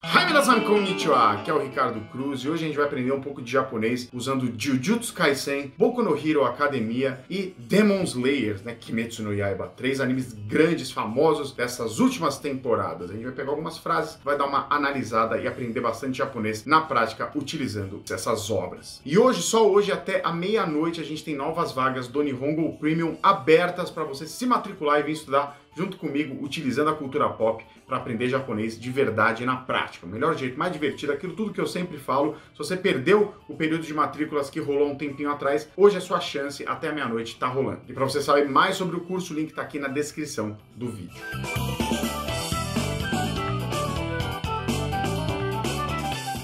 Hi, minasan, konnichiwa! Aqui é o Ricardo Cruz e hoje a gente vai aprender um pouco de japonês usando Jujutsu Kaisen, Boku no Hero Academia e Demon Slayer, né? Kimetsu no Yaiba. 3 animes grandes, famosos dessas últimas temporadas. A gente vai pegar algumas frases, vai dar uma analisada e aprender bastante japonês na prática utilizando essas obras. E hoje, só hoje, até a meia-noite, a gente tem novas vagas do Nihongo Premium abertas para você se matricular e vir estudar junto comigo, utilizando a cultura pop para aprender japonês de verdade e na prática. O melhor jeito, mais divertido, aquilo tudo que eu sempre falo. Se você perdeu o período de matrículas que rolou um tempinho atrás, hoje é sua chance, até a meia-noite tá rolando. E para você saber mais sobre o curso, o link tá aqui na descrição do vídeo.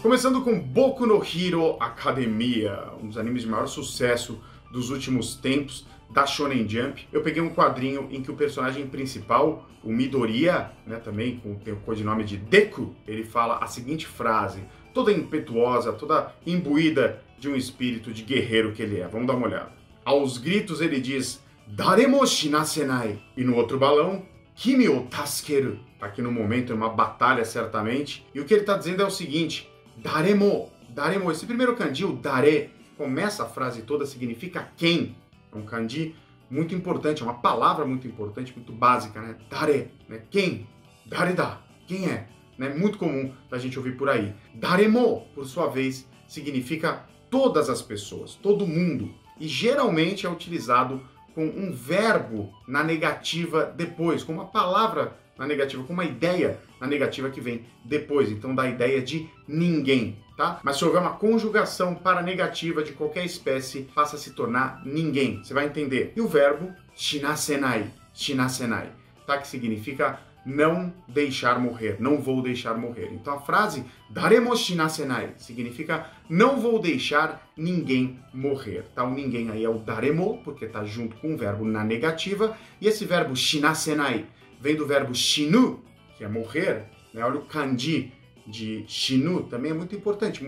Começando com Boku no Hero Academia, um dos animes de maior sucesso dos últimos tempos da Shonen Jump. Eu peguei um quadrinho em que o personagem principal, o Midoriya, né, também tem o codinome de Deku, ele fala a seguinte frase, toda impetuosa, toda imbuída de um espírito de guerreiro que ele é. Vamos dar uma olhada. Aos gritos ele diz, Daremo shinasenai. E no outro balão, Kimi o taskeru. Aqui no momento é uma batalha certamente. E o que ele está dizendo é o seguinte, Daremo, Daremo, esse primeiro kanji, o Dare, começa a frase toda, significa quem. É um kanji muito importante, é uma palavra muito importante, muito básica, né? Dare, né? Quem? Dareda, quem é? Né? Muito comum da gente ouvir por aí. Daremo, por sua vez, significa todas as pessoas, todo mundo. E geralmente é utilizado com um verbo na negativa depois, com uma palavra na negativa, com uma ideia na negativa que vem depois. Então dá a ideia de ninguém. Tá? Mas se houver uma conjugação para negativa de qualquer espécie, passa a se tornar ninguém. Você vai entender. E o verbo shinasenai, shinasenai, tá? Que significa não deixar morrer, não vou deixar morrer. Então a frase daremo shinasenai significa não vou deixar ninguém morrer. Tá? O ninguém aí é o daremo, porque tá junto com o verbo na negativa. E esse verbo shinasenai vem do verbo shinu, que é morrer. Né? Olha o kanji de shinu, também é muito importante,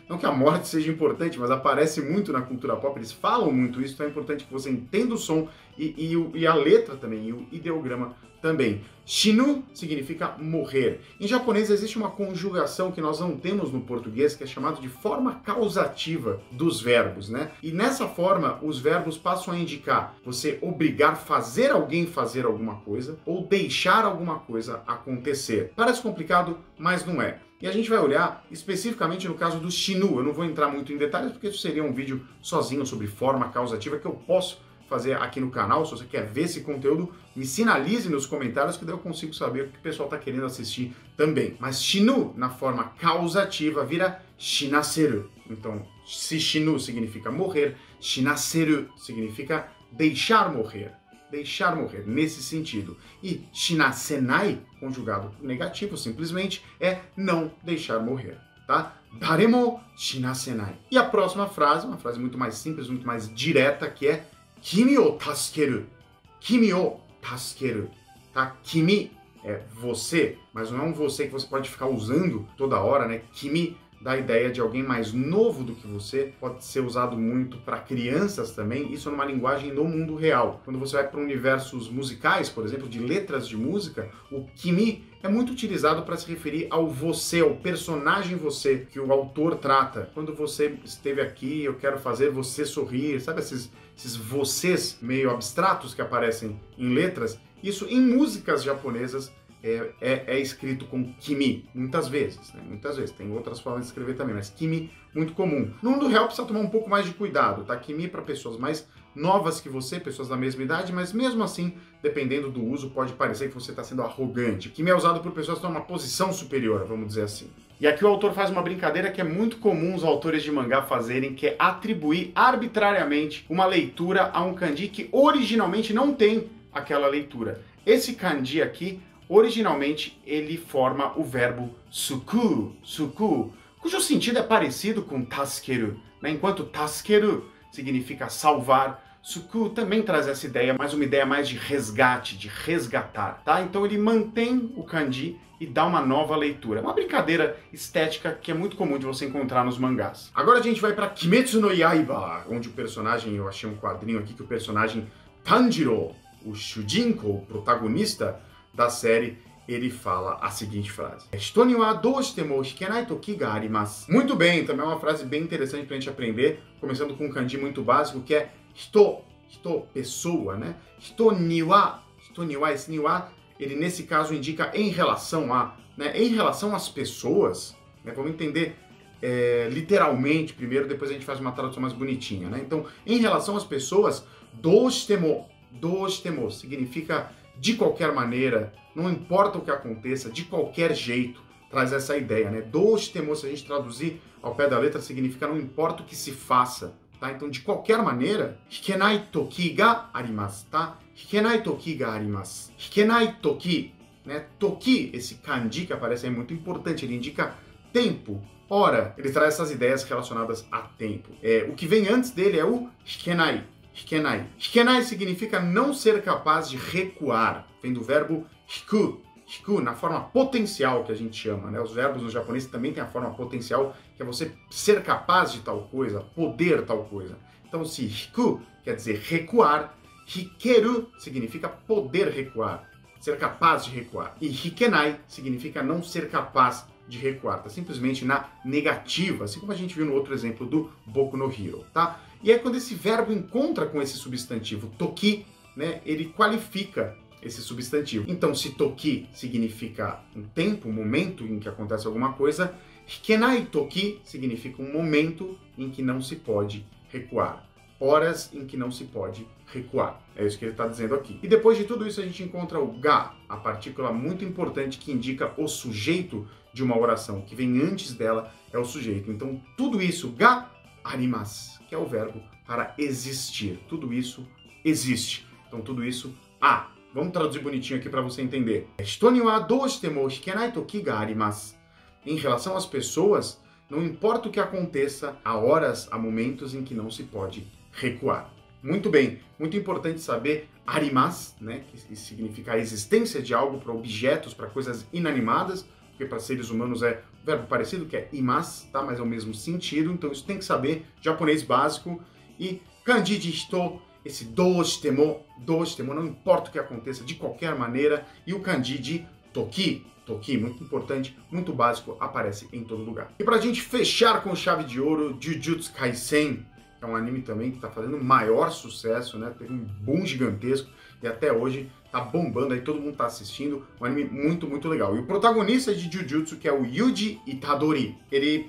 não que a morte seja importante, mas aparece muito na cultura pop, eles falam muito isso, então é importante que você entenda o som e a letra também, e o ideograma também. Shinu significa morrer. Em japonês existe uma conjugação que nós não temos no português, que é chamada de forma causativa dos verbos, né? E nessa forma, os verbos passam a indicar você obrigar fazer alguém fazer alguma coisa ou deixar alguma coisa acontecer. Parece complicado, mas não é. E a gente vai olhar especificamente no caso do shinu. Eu não vou entrar muito em detalhes, porque isso seria um vídeo sozinho sobre forma causativa que eu posso fazer aqui no canal. Se você quer ver esse conteúdo, me sinalize nos comentários que daí eu consigo saber o que o pessoal está querendo assistir também. Mas shinu, na forma causativa, vira shinaseru. Então, se shinu significa morrer, shinaseru significa deixar morrer. Deixar morrer, nesse sentido. E shinasenai, conjugado negativo, simplesmente, é não deixar morrer, tá? Daremo shinasenai. E a próxima frase, uma frase muito mais simples, muito mais direta, que é Kimi o taskeru. Kimi o taskeru. Tá? Kimi é você, mas não é um você que você pode ficar usando toda hora, né? Kimi dá a ideia de alguém mais novo do que você, pode ser usado muito para crianças também, isso numa linguagem no mundo real. Quando você vai para universos musicais, por exemplo, de letras de música, o kimi é muito utilizado para se referir ao você, ao personagem você, que o autor trata. Quando você esteve aqui, eu quero fazer você sorrir, sabe esses vocês meio abstratos que aparecem em letras? Isso em músicas japonesas é escrito com kimi, muitas vezes, né? Muitas vezes, tem outras formas de escrever também, mas kimi, muito comum. No mundo real precisa tomar um pouco mais de cuidado, tá? Kimi para pessoas mais novas que você, pessoas da mesma idade, mas mesmo assim, dependendo do uso, pode parecer que você está sendo arrogante. Kimi é usado por pessoas que estão numa posição superior, vamos dizer assim. E aqui o autor faz uma brincadeira que é muito comum os autores de mangá fazerem, que é atribuir arbitrariamente uma leitura a um kanji que originalmente não tem aquela leitura. Esse kanji aqui, originalmente, ele forma o verbo suku, suku, cujo sentido é parecido com taskeru, né? Enquanto taskeru significa salvar, suku também traz essa ideia, mas uma ideia mais de resgate, de resgatar, tá? Então ele mantém o kanji e dá uma nova leitura. Uma brincadeira estética que é muito comum de você encontrar nos mangás. Agora a gente vai para Kimetsu no Yaiba, onde o personagem, eu achei um quadrinho aqui que o personagem Tanjiro, o Shujinko, o protagonista da série, ele fala a seguinte frase: "Hito ni wa doushitemo hikenai toki ga arimasu." Muito bem, também é uma frase bem interessante pra gente aprender, começando com um kanji muito básico, que é hito, pessoa, né? Hito ni wa, esse ni wa, ele nesse caso indica em relação a, né? Em relação às pessoas, né? Vamos entender literalmente primeiro, depois a gente faz uma tradução mais bonitinha, né? Então, em relação às pessoas, doushitemo significa de qualquer maneira, não importa o que aconteça, de qualquer jeito, traz essa ideia, né? Doushitemo, se a gente traduzir ao pé da letra, significa não importa o que se faça, tá? Então, de qualquer maneira, hikenai toki ga arimasu, tá? Hikenai toki ga arimasu. Hikenai toki, né? Toki, esse kanji que aparece aí é muito importante, ele indica tempo, hora, ele traz essas ideias relacionadas a tempo. O que vem antes dele é o hikenai. Hikenai. Hikenai significa não ser capaz de recuar. Vem do verbo hiku. Hiku, na forma potencial que a gente chama, né? Os verbos no japonês também têm a forma potencial, que é você ser capaz de tal coisa, poder tal coisa. Então, se hiku quer dizer recuar, hikeru significa poder recuar, ser capaz de recuar. E hikenai significa não ser capaz de recuar. Está simplesmente na negativa, assim como a gente viu no outro exemplo do Boku no Hero, tá? E aí quando esse verbo encontra com esse substantivo toki, né, ele qualifica esse substantivo. Então, se toki significa um tempo, um momento em que acontece alguma coisa, hikenai toki significa um momento em que não se pode recuar. Horas em que não se pode recuar. É isso que ele está dizendo aqui. E depois de tudo isso a gente encontra o ga, a partícula muito importante que indica o sujeito de uma oração. O que vem antes dela é o sujeito. Então, tudo isso, ga arimasu, que é o verbo para existir. Tudo isso existe. Então, tudo isso há. Vamos traduzir bonitinho aqui para você entender. Hito ni wa doushitemo hikenai toki ga arimasu. Em relação às pessoas, não importa o que aconteça, há horas, há momentos em que não se pode recuar. Muito bem, muito importante saber arimasu, né, que significa a existência de algo para objetos, para coisas inanimadas, porque para seres humanos é um verbo parecido, que é imasu, tá? Mas é o mesmo sentido, então isso tem que saber, japonês básico. E kanji de hito, esse doushitemo, não importa o que aconteça, de qualquer maneira. E o kanji de toki, muito importante, muito básico, aparece em todo lugar. E pra gente fechar com chave de ouro, Jujutsu Kaisen, que é um anime também que está fazendo maior sucesso, né? Teve um boom gigantesco e até hoje tá bombando aí, todo mundo tá assistindo, um anime muito, muito legal. E o protagonista de Jujutsu, que é o Yuji Itadori,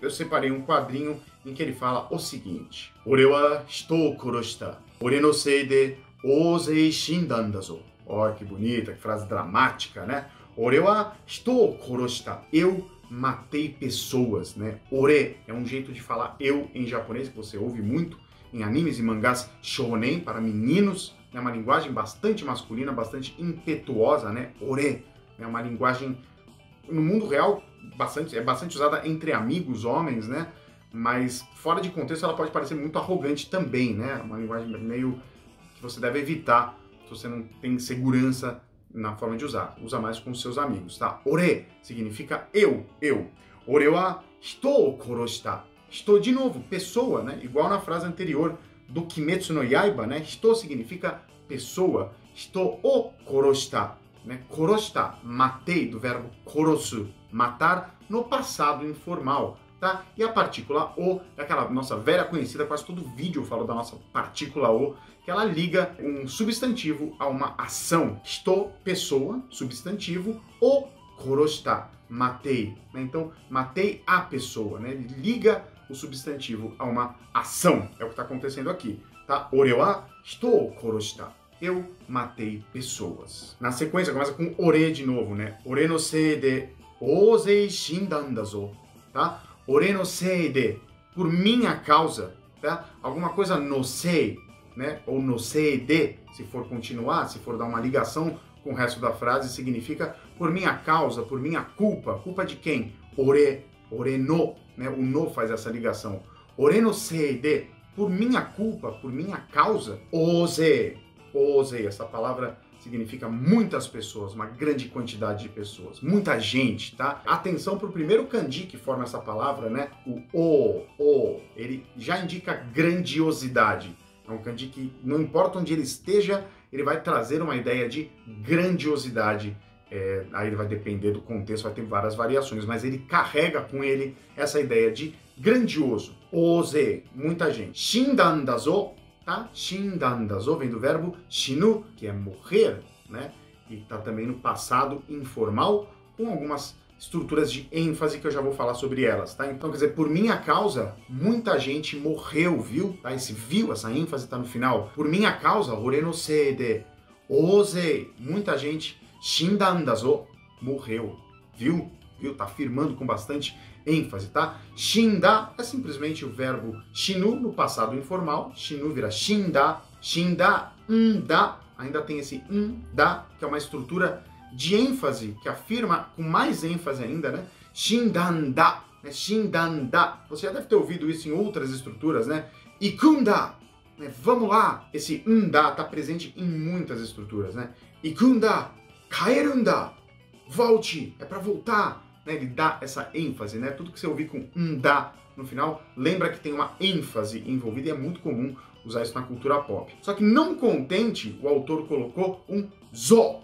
eu separei um quadrinho em que ele fala o seguinte: Ore wa hito o koroshita, ore no sei de ouzei shindan da zo. Ó, que bonita, que frase dramática, né? Ore wa hito o koroshita, eu matei pessoas, né? Ore é um jeito de falar eu em japonês, que você ouve muito em animes e mangás shonen para meninos, é uma linguagem bastante masculina, bastante impetuosa, né? Ore é uma linguagem, no mundo real, é bastante usada entre amigos, homens, né? Mas fora de contexto ela pode parecer muito arrogante também, né? Uma linguagem meio que você deve evitar se você não tem segurança na forma de usar. Usa mais com os seus amigos, tá? Ore significa eu. Ore wa hito o koroshita. Hito, de novo, pessoa, né? Igual na frase anterior do Kimetsu no Yaiba, né? Hito significa pessoa. Hito o koroshita, né? Koroshita, matei, do verbo korosu, matar, no passado informal, tá? E a partícula o é aquela nossa velha conhecida, quase todo vídeo eu falo da nossa partícula o, que ela liga um substantivo a uma ação. Hito, pessoa, substantivo, o koroshita, matei, né? Então, matei a pessoa, né? Ele liga o substantivo a uma ação. É o que está acontecendo aqui, tá? Ore wa hito o koroshita. Eu matei pessoas. Na sequência, começa com ore de novo, né? Ore no sei de ouzei shindan da zo, tá? Ore no sei de, por minha causa, tá? Alguma coisa no sei, né? Ou no sei de, se for continuar, se for dar uma ligação com o resto da frase, significa por minha causa, por minha culpa. Culpa de quem? Ore no, né? O no faz essa ligação. Ore no sei de, por minha culpa, por minha causa. Ouzei, essa palavra significa muitas pessoas, uma grande quantidade de pessoas, muita gente, tá? Atenção para o primeiro kanji que forma essa palavra, né? O, ele já indica grandiosidade. É um kanji que, não importa onde ele esteja, ele vai trazer uma ideia de grandiosidade Aí ele vai depender do contexto, vai ter várias variações, mas ele carrega com ele essa ideia de grandioso. Oze, muita gente. Shindan da zo, tá? Shindan da zo vem do verbo shinu, que é morrer, né? E tá também no passado informal, com algumas estruturas de ênfase que eu já vou falar sobre elas, tá? Então, quer dizer, por minha causa, muita gente morreu, viu? Tá? Esse viu, essa ênfase tá no final. Por minha causa, ore no sede, oze, muita gente, shindan da zo, morreu, viu? Viu? Tá afirmando com bastante ênfase, tá? Shinda é simplesmente o verbo shinu no passado informal, shinu vira shinda, shinda, nda, ainda tem esse nda, que é uma estrutura de ênfase, que afirma com mais ênfase ainda, né? Shindanda, né? Shindanda. Você já deve ter ouvido isso em outras estruturas, né? Ikunda, né? Vamos lá. Esse nda está presente em muitas estruturas, né? Ikunda, kaerunda, volte, é para voltar, né? Ele dá essa ênfase, né? Tudo que você ouvir com nda no final, lembra que tem uma ênfase envolvida e é muito comum usar isso na cultura pop. Só que não contente, o autor colocou um zo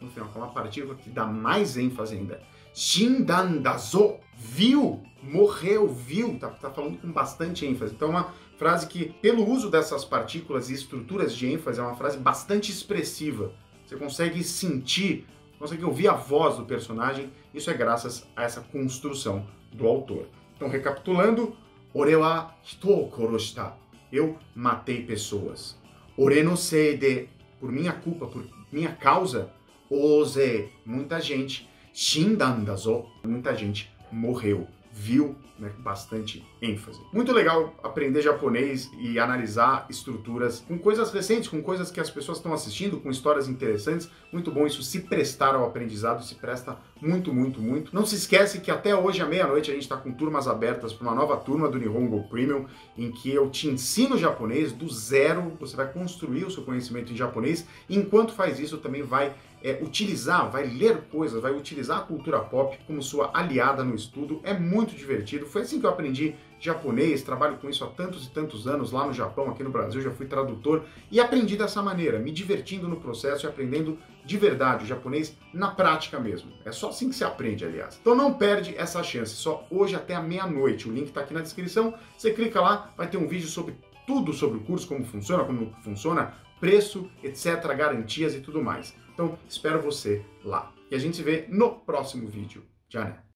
no final, que é uma partícula que dá mais ênfase ainda. Shindan da zo, viu, morreu, viu, tá falando com bastante ênfase. Então é uma frase que, pelo uso dessas partículas e estruturas de ênfase, é uma frase bastante expressiva. Você consegue sentir, consegue ouvir a voz do personagem, isso é graças a essa construção do autor. Então, recapitulando, ore wa hito o koroshita, eu matei pessoas. Ore no seide, por minha culpa, por minha causa, oze, muita gente, shindan da zo, muita gente morreu, viu, né, com bastante ênfase. Muito legal aprender japonês e analisar estruturas com coisas recentes, com coisas que as pessoas estão assistindo, com histórias interessantes. Muito bom isso, se prestar ao aprendizado, se presta muito, muito, muito. Não se esquece que até hoje, à meia-noite, a gente está com turmas abertas para uma nova turma do Nihongo Premium, em que eu te ensino japonês do zero, você vai construir o seu conhecimento em japonês, e enquanto faz isso, também vai utilizar, vai ler coisas, vai utilizar a cultura pop como sua aliada no estudo. É muito divertido. Foi assim que eu aprendi japonês, trabalho com isso há tantos e tantos anos lá no Japão, aqui no Brasil, já fui tradutor e aprendi dessa maneira, me divertindo no processo e aprendendo de verdade o japonês na prática mesmo. É só assim que se aprende, aliás. Então não perde essa chance, só hoje até a meia-noite. O link está aqui na descrição, você clica lá, vai ter um vídeo sobre tudo sobre o curso, como funciona, preço, etc, garantias e tudo mais. Então, espero você lá. E a gente se vê no próximo vídeo. Já, né?